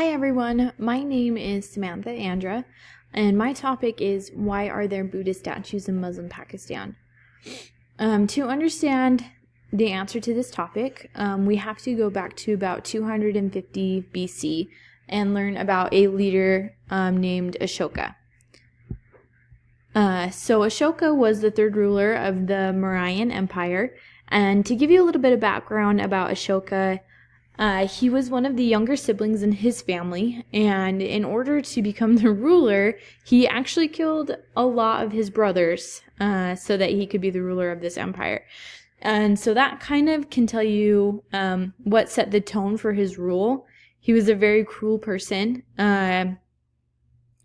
Hi everyone, my name is Samantha Andra, and my topic is why are there Buddhist statues in Muslim Pakistan? To understand the answer to this topic, we have to go back to about 250 BC and learn about a leader named Ashoka. So Ashoka was the third ruler of the Mauryan Empire, and to give you a little bit of background about Ashoka, he was one of the younger siblings in his family, and in order to become the ruler, he actually killed a lot of his brothers so that he could be the ruler of this empire. And so that kind of can tell you what set the tone for his rule. He was a very cruel person.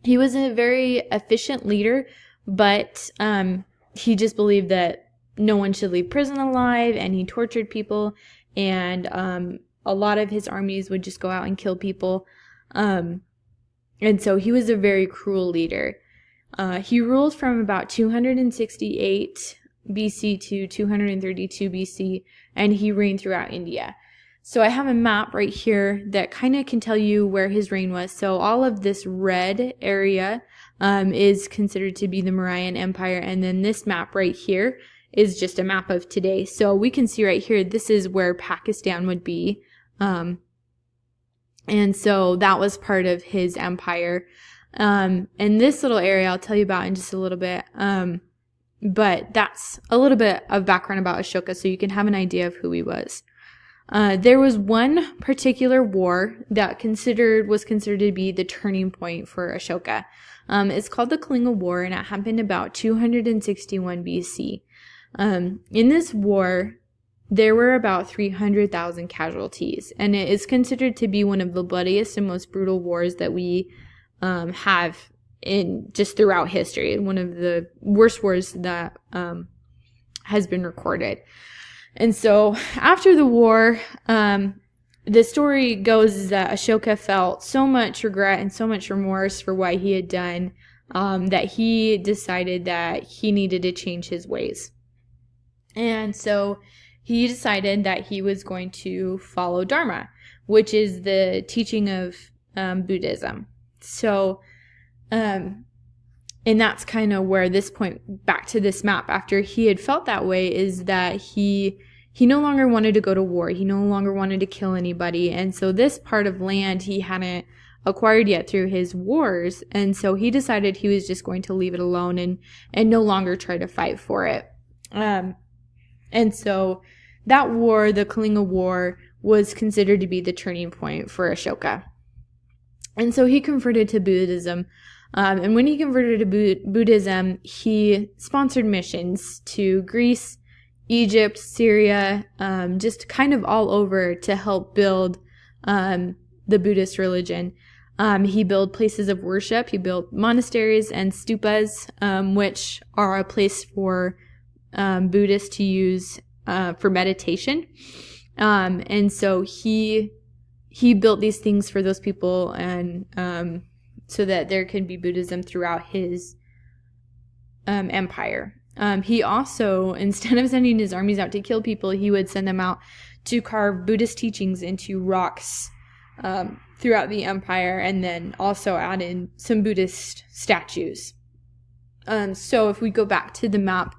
He was a very efficient leader, but he just believed that no one should leave prison alive, and he tortured people, and a lot of his armies would just go out and kill people. And so he was a very cruel leader. He ruled from about 268 BC to 232 BC, and he reigned throughout India. So I have a map right here that kind of can tell you where his reign was. So all of this red area is considered to be the Mauryan Empire, and then this map right here is just a map of today. So we can see right here, this is where Pakistan would be. And so that was part of his empire. And this little area I'll tell you about in just a little bit. But that's a little bit of background about Ashoka so you can have an idea of who he was. There was one particular war that was considered to be the turning point for Ashoka. It's called the Kalinga War, and it happened about 261 BC. In this war, there were about 300,000 casualties, and it is considered to be one of the bloodiest and most brutal wars that we have in just throughout history. One of the worst wars that has been recorded. And so after the war, the story goes is that Ashoka felt so much regret and so much remorse for what he had done that he decided that he needed to change his ways. And so he decided that he was going to follow Dharma, which is the teaching of Buddhism. So, and that's kind of where this point back to this map after he had felt that way is that he no longer wanted to go to war. He no longer wanted to kill anybody. And so this part of land he hadn't acquired yet through his wars. And so he decided he was just going to leave it alone and no longer try to fight for it. And so that war, the Kalinga War, was considered to be the turning point for Ashoka. And so he converted to Buddhism. And when he converted to Buddhism, he sponsored missions to Greece, Egypt, Syria, just kind of all over to help build the Buddhist religion. He built places of worship. He built monasteries and stupas, which are a place for Buddhists to use for meditation. And so he built these things for those people and so that there can be Buddhism throughout his empire. He also, instead of sending his armies out to kill people, he would send them out to carve Buddhist teachings into rocks throughout the empire, and then also add in some Buddhist statues. So if we go back to the map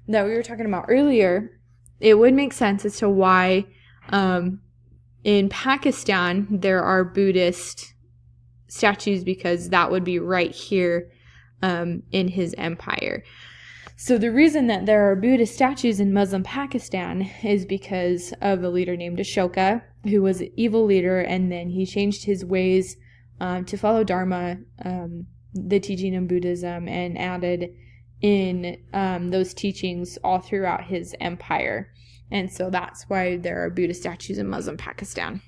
that we were talking about earlier, it would make sense as to why in Pakistan there are Buddhist statues, because that would be right here in his empire. So the reason that there are Buddhist statues in Muslim Pakistan is because of a leader named Ashoka, who was an evil leader, and then he changed his ways to follow Dharma, the teaching of Buddhism, and added in those teachings all throughout his empire. And so that's why there are Buddhist statues in Muslim Pakistan.